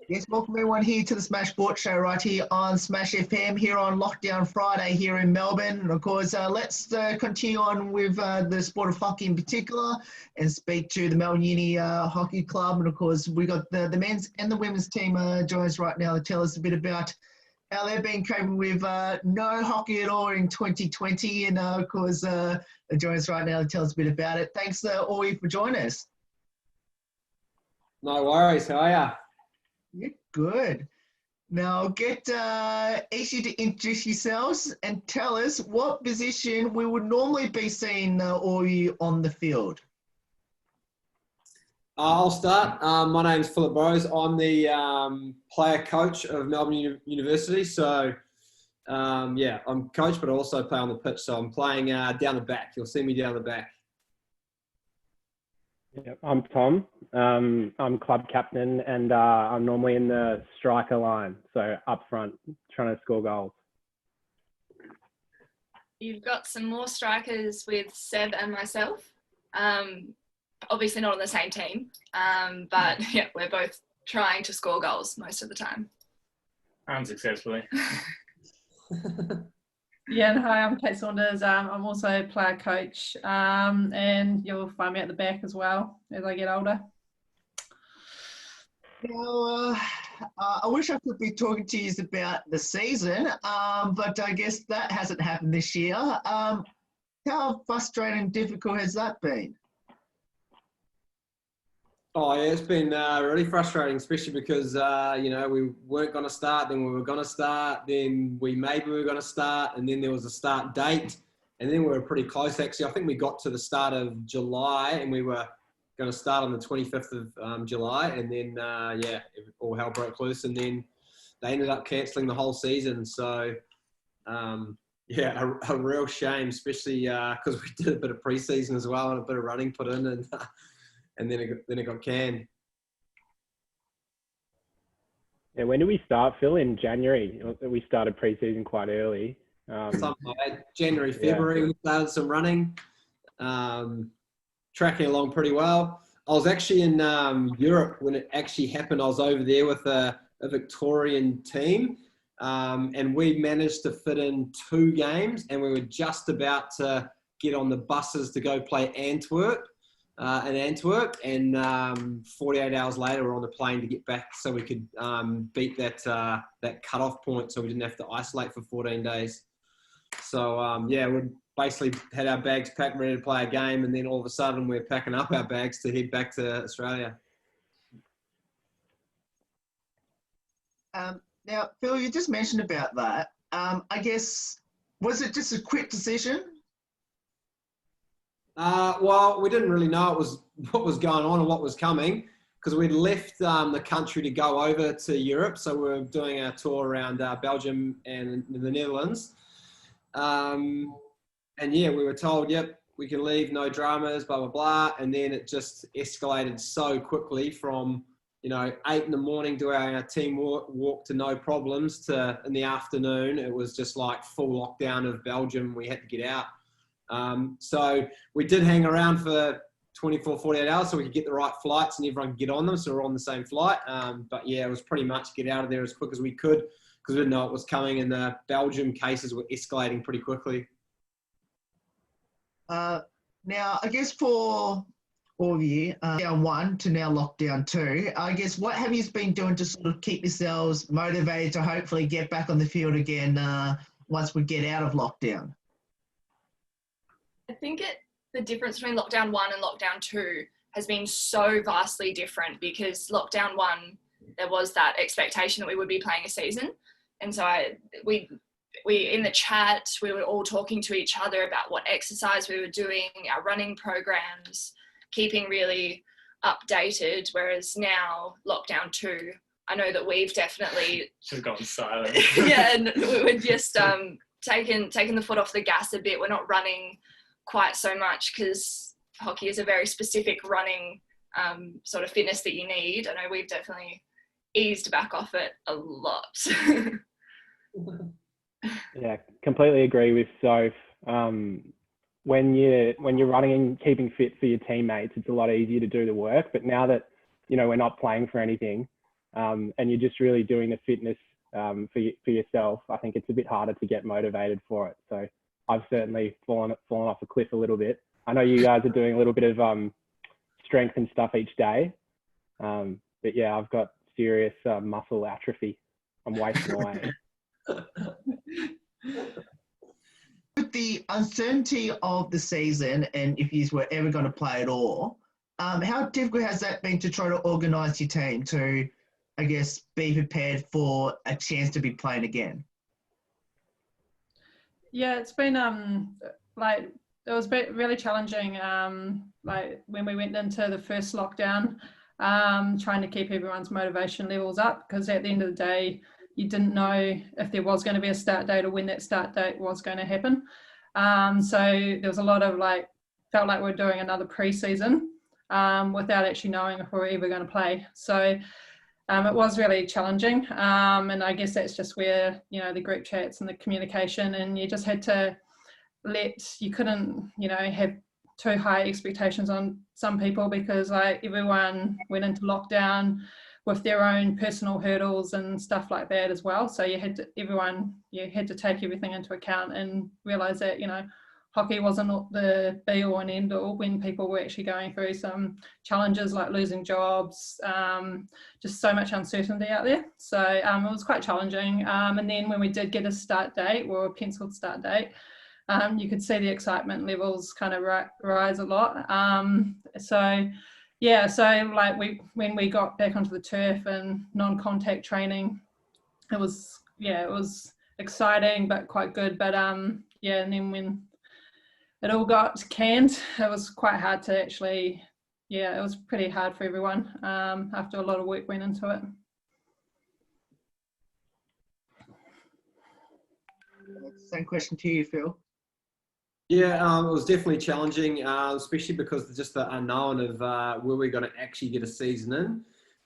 Yes, welcome everyone here to the Smash Sports Show right here on Smash FM here on Lockdown Friday here in Melbourne. And of course, let's continue on with the sport of hockey in particular and speak to the Melbourne Uni Hockey Club. And of course, we got the men's and the women's team join us right now to tell us a bit about how they've been coping with no hockey at all in 2020. And of course, join us right now to tell us a bit about it. Thanks all you for joining us. No worries. How are you? Yeah, good. Now get each of you to introduce yourselves and tell us what position we would normally be seeing all you on the field. I'll start. My name's Burrows. I'm the player coach of Melbourne University. So, yeah, I'm coach, but I also play on the pitch. So I'm playing down the back. You'll see me down the back. Yep, I'm Tom. I'm club captain, and I'm normally in the striker line, so up front, trying to score goals. You've got some more strikers with Seb and myself. Obviously not on the same team, but yeah, we're both trying to score goals most of the time. Unsuccessfully. Yeah, and hi, I'm Kate Saunders. I'm also player coach, and you'll find me at the back as well as I get older. Now, I wish I could be talking to you about the season, but I guess that hasn't happened this year. How frustrating and difficult has that been? Oh, yeah, it's been really frustrating, especially because, you know, we weren't going to start, then we were going to start, then maybe we were going to start, and then there was a start date, and then we were pretty close, actually. I think we got to the start of July, and we were going to start on the 25th of July, and then, yeah, all hell broke loose, and then they ended up cancelling the whole season. So, yeah, a real shame, especially because we did a bit of pre-season as well and a bit of running put in, and then it got canned. Yeah, when did we start, Phil? In January. We started pre-season quite early. Something like January, February, we started some running, tracking along pretty well. I was actually in Europe when it actually happened. I was over there with a Victorian team, and we managed to fit in 2 games, and we were just about to get on the buses to go play Antwerp. In Antwerp, and 48 hours later we're on the plane to get back so we could beat that cut-off point, so we didn't have to isolate for 14 days. So yeah, we basically had our bags packed, ready to play a game, and then all of a sudden we're packing up our bags to head back to Australia. Now, Phil, you just mentioned about that. I guess, was it just a quick decision? Well, we didn't really know what was going on and what was coming, because we'd left the country to go over to Europe. So we were doing our tour around Belgium and the Netherlands. And yeah, we were told, yep, we can leave, no dramas, blah, blah, blah. And then it just escalated so quickly from, you know, 8 in the morning doing our team walk to no problems to in the afternoon. It was just like full lockdown of Belgium. We had to get out. So we did hang around for 24, 48 hours so we could get the right flights and everyone could get on them. So we're on the same flight. But yeah, it was pretty much get out of there as quick as we could because we didn't know it was coming, and the Belgium cases were escalating pretty quickly. Now, I guess for all of you, lockdown 1 to now lockdown 2, I guess what have you been doing to sort of keep yourselves motivated to hopefully get back on the field again once we get out of lockdown? I think the difference between lockdown 1 and lockdown 2 has been so vastly different, because lockdown 1, there was that expectation that we would be playing a season. And so we in the chat, we were all talking to each other about what exercise we were doing, our running programs, keeping really updated. Whereas now, lockdown 2, I know that we've definitely just gone silent. Yeah, and we're just taking the foot off the gas a bit. We're not running quite so much because hockey is a very specific running sort of fitness that you need. I know we've definitely eased back off it a lot. Yeah, completely agree with Soph. When you're running and keeping fit for your teammates, it's a lot easier to do the work. But now that, you know, we're not playing for anything, and you're just really doing the fitness for yourself, I think it's a bit harder to get motivated for it. So I've certainly fallen off a cliff a little bit. I know you guys are doing a little bit of strength and stuff each day, but yeah, I've got serious muscle atrophy. I'm wasting away. With the uncertainty of the season, and if you were ever going to play at all, how difficult has that been to try to organise your team to, I guess, be prepared for a chance to be playing again? Yeah, it's been like it was really challenging. Like when we went into the first lockdown, trying to keep everyone's motivation levels up, because at the end of the day, you didn't know if there was going to be a start date or when that start date was going to happen. So there was a lot of felt like we're doing another pre-season without actually knowing if we were ever going to play. So it was really challenging. And I guess that's just where, the group chats and the communication, and you just had to you couldn't, have too high expectations on some people, because everyone went into lockdown with their own personal hurdles and stuff like that as well. So you had to take everything into account and realize that, hockey wasn't the be all and end all when people were actually going through some challenges like losing jobs, just so much uncertainty out there. So it was quite challenging. And then when we did get a start date, or a penciled start date, you could see the excitement levels kind of rise a lot. When we got back onto the turf and non-contact training, it was exciting but quite good. But and then when it all got canned, it was quite hard to actually, it was pretty hard for everyone after a lot of work went into it. Same question to you, Phil. Yeah, it was definitely challenging, especially because just the unknown of were we going to actually get a season in.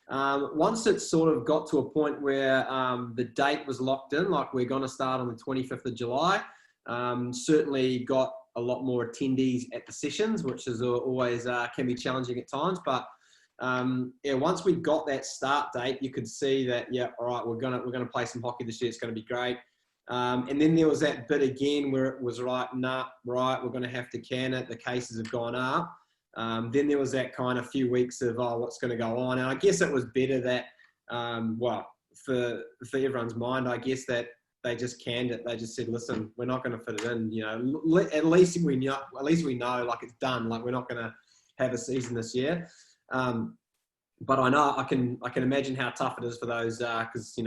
Once it sort of got to a point where the date was locked in, like we're going to start on the 25th of July, certainly got a lot more attendees at the sessions, which is always can be challenging at times. But once we got that start date, you could see that all right, we're gonna play some hockey this year. It's going to be great. And then there was that bit again where it was we're going to have to can it. The cases have gone up. Then there was that kind of few weeks of, what's going to go on? And I guess it was better that, for everyone's mind, I guess that they just canned it. They just said, listen, we're not going to fit it in. At least we know, like it's done. Like we're not going to have a season this year. But I know I can imagine how tough it is for those, because,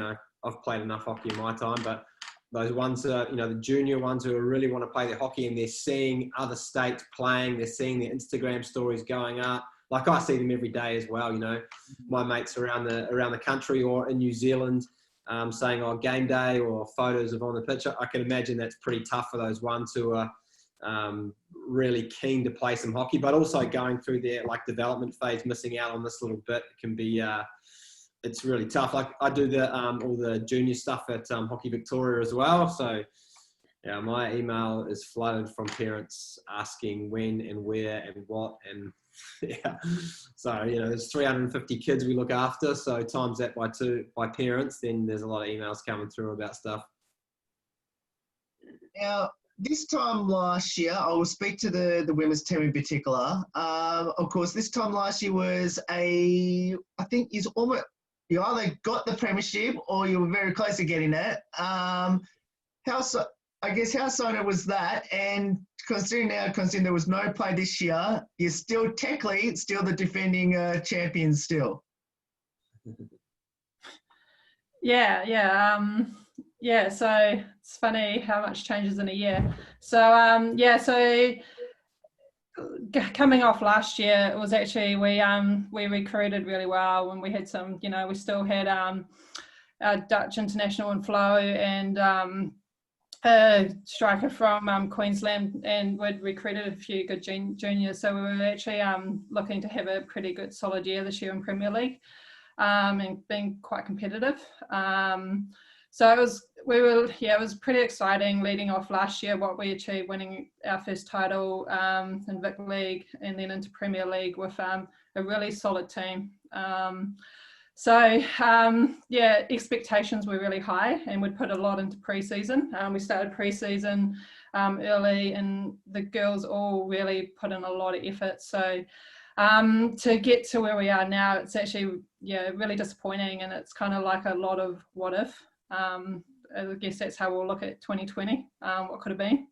I've played enough hockey in my time, but those ones, the junior ones who really want to play their hockey, and they're seeing other states playing, they're seeing their Instagram stories going up. Like I see them every day as well. My mates around the country or in New Zealand saying, game day, or photos of on the pitch. I can imagine that's pretty tough for those ones who are really keen to play some hockey, but also going through their development phase, missing out on this little bit can be. It's really tough. Like I do all the junior stuff at Hockey Victoria as well. So my email is flooded from parents asking when and where and what, and So there's 350 kids we look after. So times that by 2 by parents, then there's a lot of emails coming through about stuff. Now, this time last year, I will speak to the women's team in particular. Of course, this time last year was I think you either got the premiership or you were very close to getting it. How exciting was that? And considering there was no play this year, you're still technically the defending champions still. Yeah. So it's funny how much changes in a year. So coming off last year, it was actually we recruited really well, and we had some, we still had our Dutch international in Flo, and a striker from Queensland, and we'd recruited a few good juniors. So we were actually looking to have a pretty good solid year this year in Premier League, and being quite competitive. So it was pretty exciting leading off last year, what we achieved, winning our first title in Vic League and then into Premier League with a really solid team. So expectations were really high, and we'd put a lot into pre-season. We started pre-season early, and the girls all really put in a lot of effort. So to get to where we are now, it's actually really disappointing, and it's kind of like a lot of what if. I guess that's how we'll look at 2020. What could have been.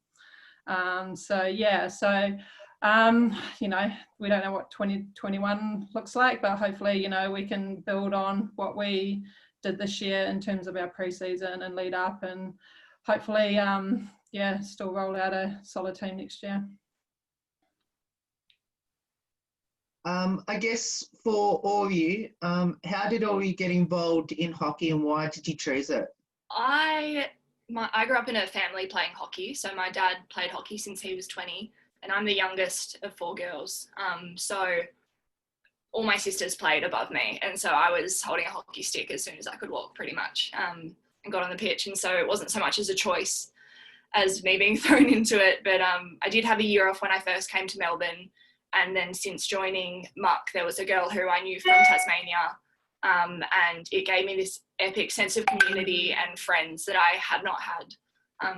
We don't know what 2021 looks like, but hopefully, we can build on what we did this year in terms of our pre-season and lead up, and hopefully, still roll out a solid team next year. I guess for all of you, how did all of you get involved in hockey, and why did you choose it? I grew up in a family playing hockey. So my dad played hockey since he was 20, and I'm the youngest of 4 girls. So all my sisters played above me. And so I was holding a hockey stick as soon as I could walk, pretty much, and got on the pitch. And so it wasn't so much as a choice as me being thrown into it. But I did have a year off when I first came to Melbourne. And then since joining Muck, there was a girl who I knew from Tasmania. And it gave me this epic sense of community and friends that I had not had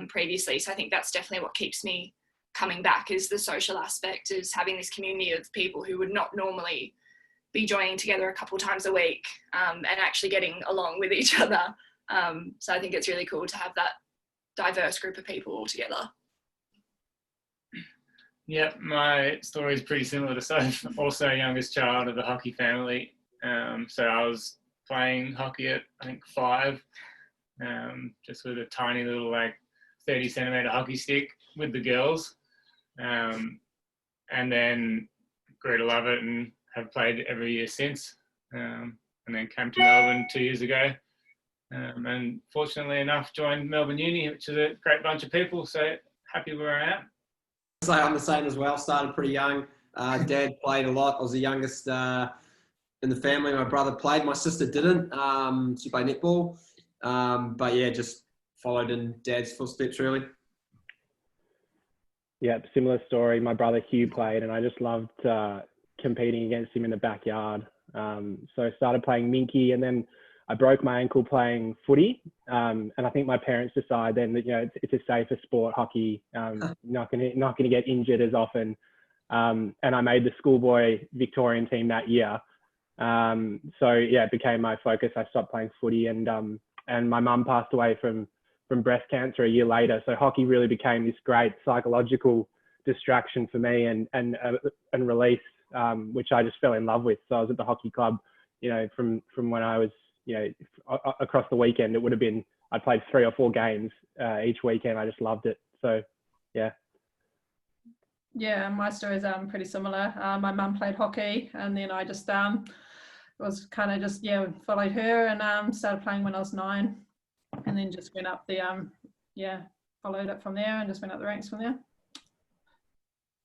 previously. So I think that's definitely what keeps me coming back, is the social aspect, is having this community of people who would not normally be joining together a couple times a week and actually getting along with each other. So I think it's really cool to have that diverse group of people all together. Yeah, my story is pretty similar to Soph. Also youngest child of the hockey family. So I was playing hockey at, I think, 5, just with a tiny little 30 centimetre hockey stick with the girls. And then grew to love it and have played every year since. And then came to Melbourne 2 years ago. And fortunately enough, joined Melbourne Uni, which is a great bunch of people. So happy where I am. So I'm the same as well. Started pretty young. Dad played a lot. I was the youngest in the family. My brother played. My sister didn't. She played netball. But yeah, just followed in Dad's footsteps, really. Yeah, similar story. My brother Hugh played, and I just loved competing against him in the backyard. So I started playing minky, and then I broke my ankle playing footy. And I think my parents decided then that it's a safer sport, hockey. Not going to get injured as often. And I made the schoolboy Victorian team that year. So yeah, it became my focus. I stopped playing footy, and my mum passed away from breast cancer a year later. So hockey really became this great psychological distraction for me and release, which I just fell in love with. So I was at the hockey club, from when I was, across the weekend. It would have been, I played 3 or 4 games each weekend. I just loved it. So yeah. Yeah, my story is pretty similar. My mum played hockey, and then I just was kind of just followed her and started playing when I was 9, and then just went up the followed it from there and just went up the ranks from there.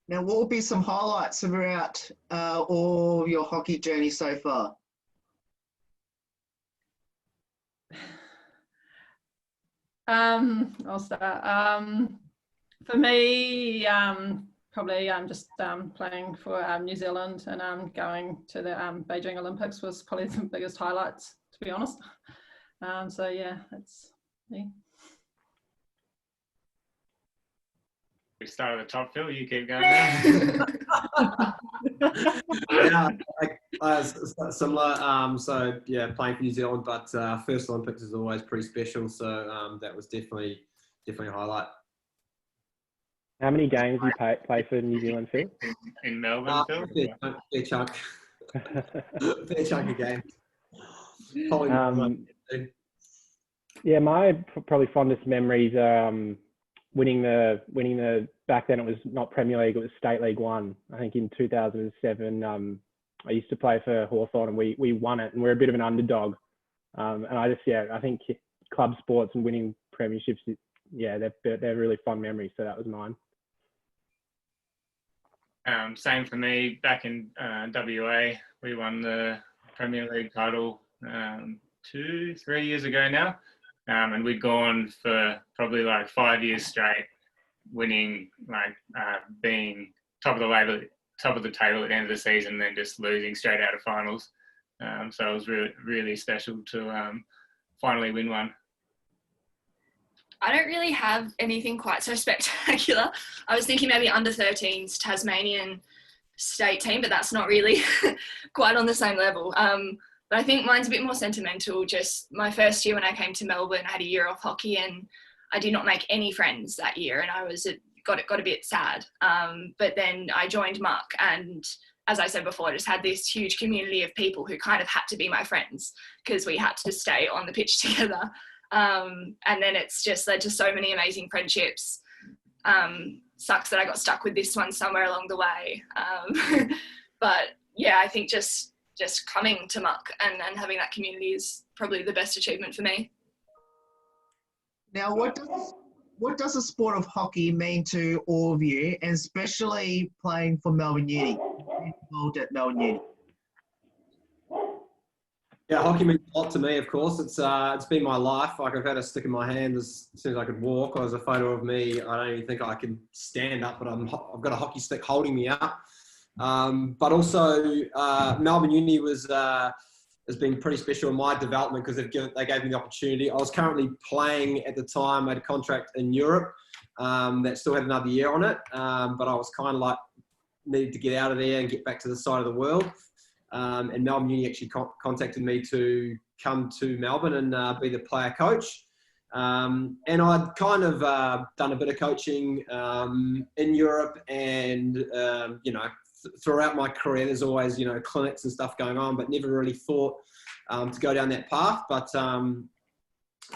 Now, what will be some highlights throughout all your hockey journey so far? I'll start. For me, probably just playing for New Zealand and going to the Beijing Olympics was probably the biggest highlights, to be honest. So yeah, that's me. We start at the top, Phil. You keep going now. Yeah, similar. So yeah, playing for New Zealand, but first Olympics is always pretty special. So that was definitely a highlight. How many games you play for New Zealand, Phil? In Melbourne, Phil? Fair chunk. Fair chunk of games. Yeah, my probably fondest memories are winning the back then it was not Premier League, it was State League 1. I think in 2007, I used to play for Hawthorn, and we won it, and we're a bit of an underdog. And I think club sports and winning premierships, they're really fond memories. So that was mine. Same for me. Back in WA, we won the Premier League title 2-3 years ago now. And we'd gone for probably 5 years straight, winning, being top of the table at the end of the season, then just losing straight out of finals. So it was really, really special to finally win one. I don't really have anything quite so spectacular. I was thinking maybe under 13s Tasmanian state team, but that's not really quite on the same level. But I think mine's a bit more sentimental. Just my first year when I came to Melbourne, I had a year off hockey and I did not make any friends that year, and I got a bit sad. But then I joined Muck, and as I said before, I just had this huge community of people who kind of had to be my friends because we had to stay on the pitch together. And then it's just led to so many amazing friendships. Sucks that I got stuck with this one somewhere along the way. But yeah, I think just coming to Muck and having that community is probably the best achievement for me. Now, what does the sport of hockey mean to all of you, and especially playing for Melbourne Uni, involved at Melbourne Uni? Yeah, hockey means a lot to me, of course. It's been my life. Like, I've had a stick in my hand as soon as I could walk. There's a photo of me. I don't even think I can stand up, but I've got a hockey stick holding me up. But also, Melbourne Uni has been pretty special in my development because they gave me the opportunity. I was currently playing at the time. I had a contract in Europe that still had another year on it, but I was kind of like needed to get out of there and get back to the side of the world. And Melbourne Uni actually contacted me to come to Melbourne and be the player coach. And I'd kind of done a bit of coaching in Europe, and throughout my career, there's always clinics and stuff going on, but never really thought to go down that path. But I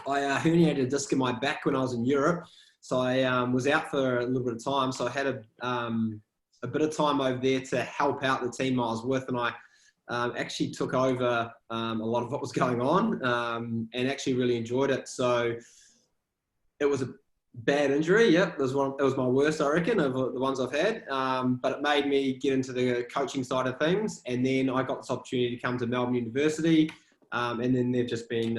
herniated a disc in my back when I was in Europe, so I was out for a little bit of time. So I had a bit of time over there to help out the team I was with, and I actually took over a lot of what was going on and actually really enjoyed it. So it was a bad injury. Yep, it was my worst, I reckon, of the ones I've had. But it made me get into the coaching side of things, and then I got this opportunity to come to Melbourne University, and then they've just been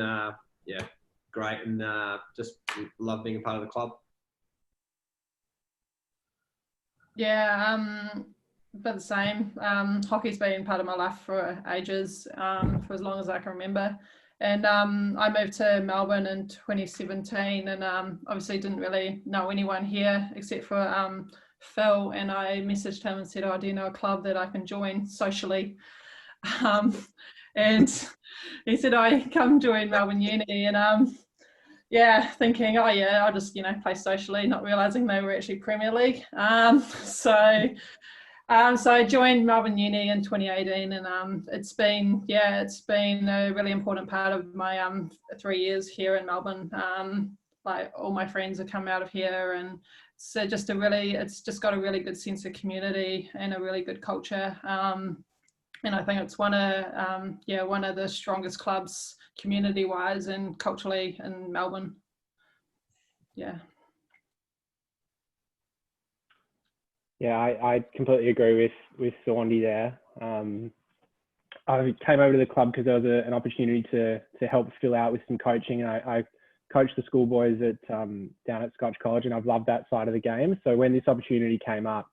great, and just love being a part of the club. Yeah, but the same. Hockey's been part of my life for ages, for as long as I can remember. And I moved to Melbourne in 2017, and obviously didn't really know anyone here except for Phil. And I messaged him and said, "Oh, do you know a club that I can join socially?" And he said, "I come join Melbourne Uni." And thinking, "Oh yeah, I'll just play socially," not realising they were actually Premier League. So I joined Melbourne Uni in 2018, and it's been a really important part of my 3 years here in Melbourne. Like, all my friends have come out of here, and so it's just got a really good sense of community and a really good culture. And I think it's one of the strongest clubs community-wise and culturally in Melbourne. Yeah. Yeah, I completely agree with Saundy there. I came over to the club because there was an opportunity to help fill out with some coaching. And I coached the schoolboys down at Scotch College, and I've loved that side of the game. So when this opportunity came up,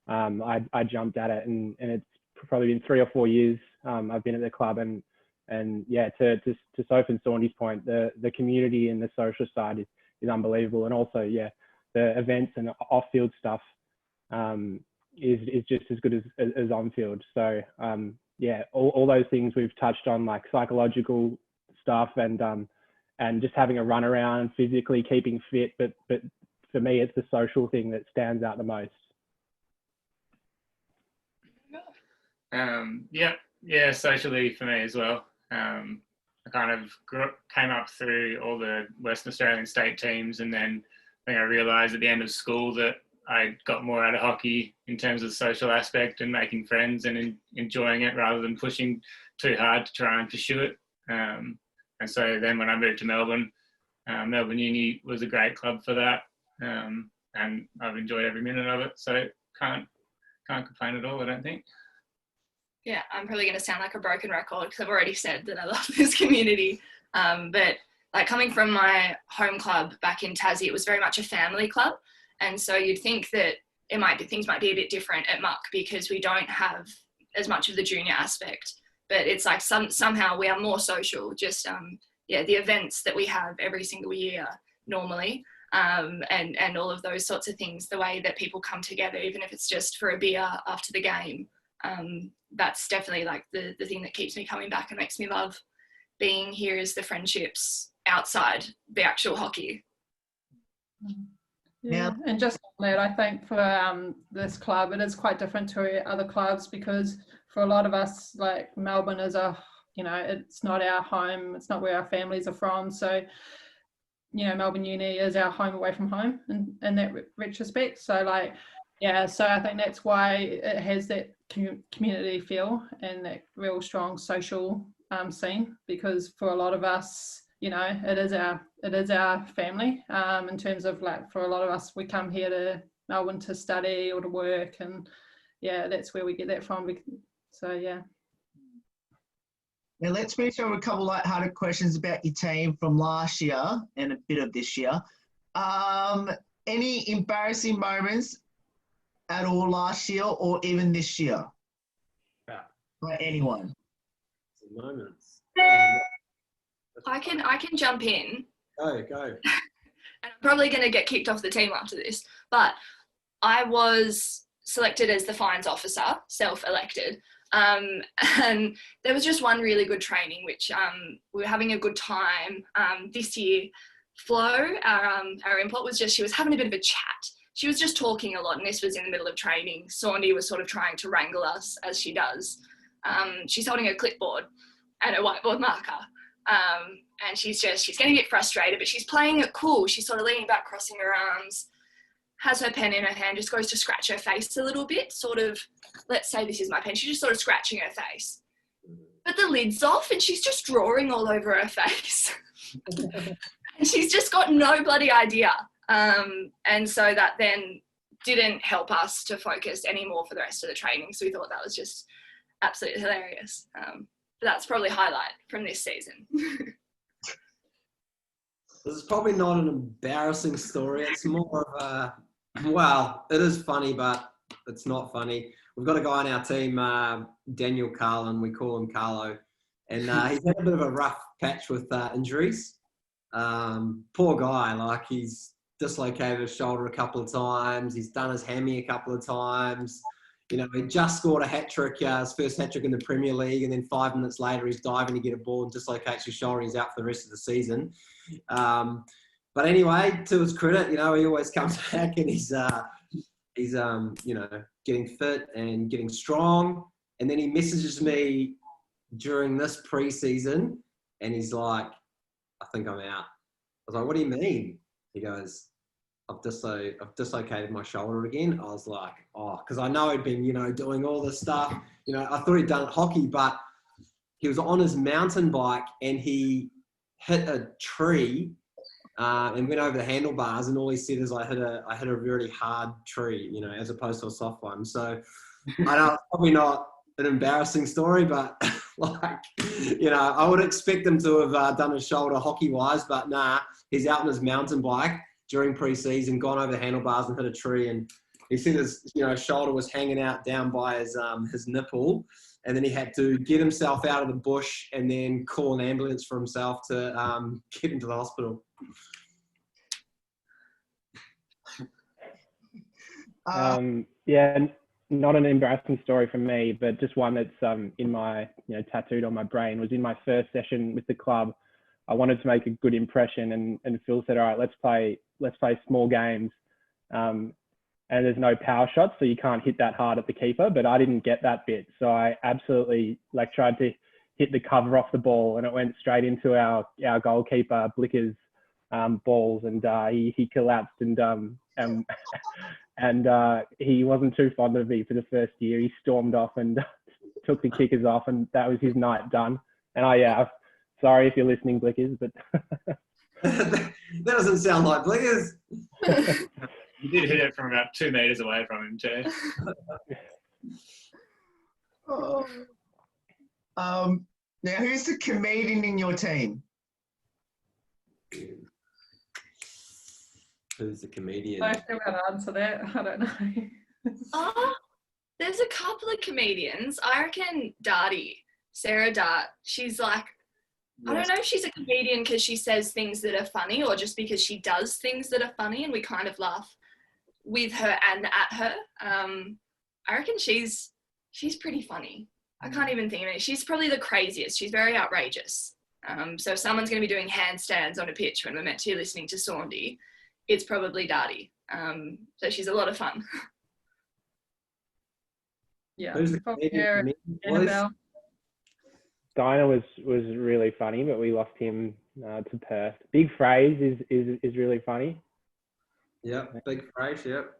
I jumped at it, and it's probably been 3 or 4 years I've been at the club. And yeah, to Soph and Saundy's point, the community and the social side is unbelievable. And also, yeah, the events and off-field stuff is just as good as on field. So all those things we've touched on, like psychological stuff and just having a run around, physically keeping fit, but for me it's the social thing that stands out the most. Socially for me as well. I kind of came up through all the Western Australian state teams, and then I think I realised at the end of school that I got more out of hockey in terms of the social aspect and making friends and enjoying it rather than pushing too hard to try and pursue it. And so then when I moved to Melbourne, Melbourne Uni was a great club for that, and I've enjoyed every minute of it. So can't complain at all, I don't think. Yeah, I'm probably going to sound like a broken record because I've already said that I love this community. But like, coming from my home club back in Tassie, it was very much a family club. And so you'd think that things might be a bit different at Muck because we don't have as much of the junior aspect. but it's like somehow we are more social, just the events that we have every single year normally, and all of those sorts of things, the way that people come together, even if it's just for a beer after the game, that's definitely like the thing that keeps me coming back and makes me love being here, is the friendships outside the actual hockey. Yeah, and just on that, I think for this club, it is quite different to other clubs, because for a lot of us, like Melbourne is it's not our home, it's not where our families are from. So, Melbourne Uni is our home away from home in that retrospect. So so I think that's why it has that community feel and that real strong social scene, because for a lot of us, it is our family, in terms of for a lot of us, we come here to Melbourne to study or to work, and that's where we get that from. So Now let's finish up with a couple of light-hearted questions about your team from last year and a bit of this year. Any embarrassing moments at all last year or even this year? Yeah. By anyone? Moments. I can jump in. Go. And I'm probably going to get kicked off the team after this, but I was selected as the fines officer, self-elected. And there was just one really good training, which we were having a good time. This year, Flo, our import, she was having a bit of a chat. She was just talking a lot, and this was in the middle of training. Saunders was sort of trying to wrangle us, as she does. She's holding a clipboard and a whiteboard marker. And she's getting a bit frustrated, but she's playing it cool. She's sort of leaning back, crossing her arms, has her pen in her hand, just goes to scratch her face a little bit, sort of, let's say this is my pen. She's just sort of scratching her face. But the lid's off and she's just drawing all over her face. And she's just got no bloody idea. And so that then didn't help us to focus anymore for the rest of the training. So we thought that was just absolutely hilarious. But that's probably a highlight from this season. This is probably not an embarrassing story. It's more of a, well, it is funny, but it's not funny. We've got a guy on our team, Daniel Carlin, we call him Carlo, and he's had a bit of a rough patch with injuries. Poor guy, he's dislocated his shoulder a couple of times. He's done his hammy a couple of times. He just scored a hat-trick, his first hat-trick in the Premier League, and then 5 minutes later he's diving to get a ball and dislocates his shoulder. He's out for the rest of the season. But anyway, to his credit, he always comes back and he's getting fit and getting strong. And then he messages me during this pre-season and he's like, I think I'm out. I was like, what do you mean? He goes, I've dislocated my shoulder again. I was like, because I know he'd been, doing all this stuff. I thought he'd done hockey, but he was on his mountain bike and he hit a tree and went over the handlebars, and all he said is, I hit a really hard tree, as opposed to a soft one. So I know it's probably not an embarrassing story, but I would expect him to have done his shoulder hockey-wise, but nah, he's out on his mountain bike during pre-season, gone over the handlebars and hit a tree, and he said his shoulder was hanging out down by his nipple, and then he had to get himself out of the bush and then call an ambulance for himself to get into the hospital. Not an embarrassing story from me, but just one that's in my, tattooed on my brain. Was in my first session with the club. I wanted to make a good impression, and Phil said, all right, let's play small games. And there's no power shots, so you can't hit that hard at the keeper, but I didn't get that bit. So I absolutely tried to hit the cover off the ball, and it went straight into our goalkeeper, Blicker's balls, and he collapsed, and he wasn't too fond of me for the first year. He stormed off and took the kickers off, and that was his night done. And sorry if you're listening, Blickers, but that doesn't sound like Blickers. You did hit it from about 2 meters away from him, Jay. Now, who's the comedian in your team? Who's the comedian? I still got to answer that. I don't know. There's a couple of comedians. I reckon Darty Sarah Dart, she's like, I don't know if she's a comedian because she says things that are funny or just because she does things that are funny and we kind of laugh with her and at her. I reckon she's pretty funny. I can't even think of it. She's probably the craziest. She's very outrageous. So if someone's going to be doing handstands on a pitch when we're meant to be listening to Saundy, it's probably Darty. So she's a lot of fun. Yeah. Who's the comedian? Annabelle. Dinah was really funny, but we lost him to Perth. Big Phrase is really funny. Yep, big phrase, yep.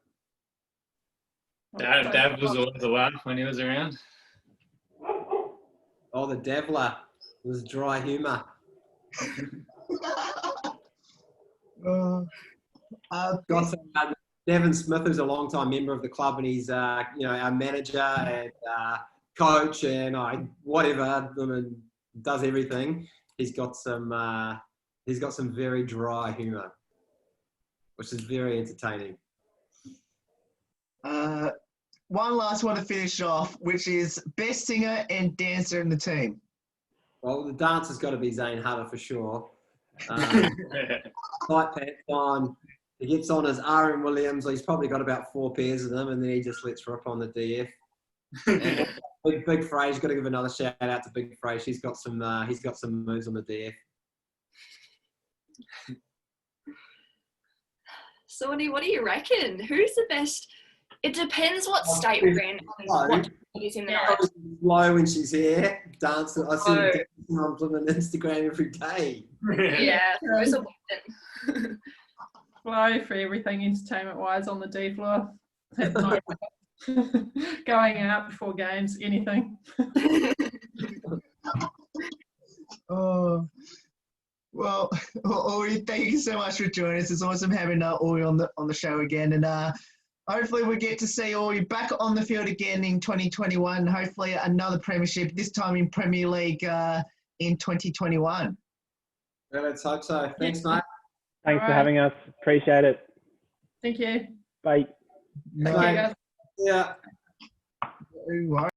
Dad was always a laugh when he was around. Oh, the Devler. It was dry humour. Devon Smith, who's a long-time member of the club, and he's our manager and coach and whatever, and does everything. He's got some very dry humour, which is very entertaining. One last one to finish off, which is best singer and dancer in the team. Well, the dancer's got to be Zane Hutter for sure. Tight pants on. He gets on his Aaron Williams. He's probably got about 4 pairs of them, and then he just lets rip on the DF. Big Phrase. Got to give another shout out to Big Phrase. He's got some moves on the DF. Saundy, what do you reckon? Who's the best? It depends what state we're in and what is in the night. Low when she's here, dancing. I see her dancing on Instagram every day. Yeah, throws a weapon. Flow for everything entertainment-wise on the D floor at night. Going out before games, anything. Oh, well, Ori, thank you so much for joining us. It's awesome having Ori on the show again, and hopefully we get to see Ori back on the field again in 2021. Hopefully another premiership, this time in Premier League in 2021. Yeah, let's hope so. Thanks, mate. Thanks for having us. Appreciate it. Thank you. Bye. Thank you, guys. Yeah. All right.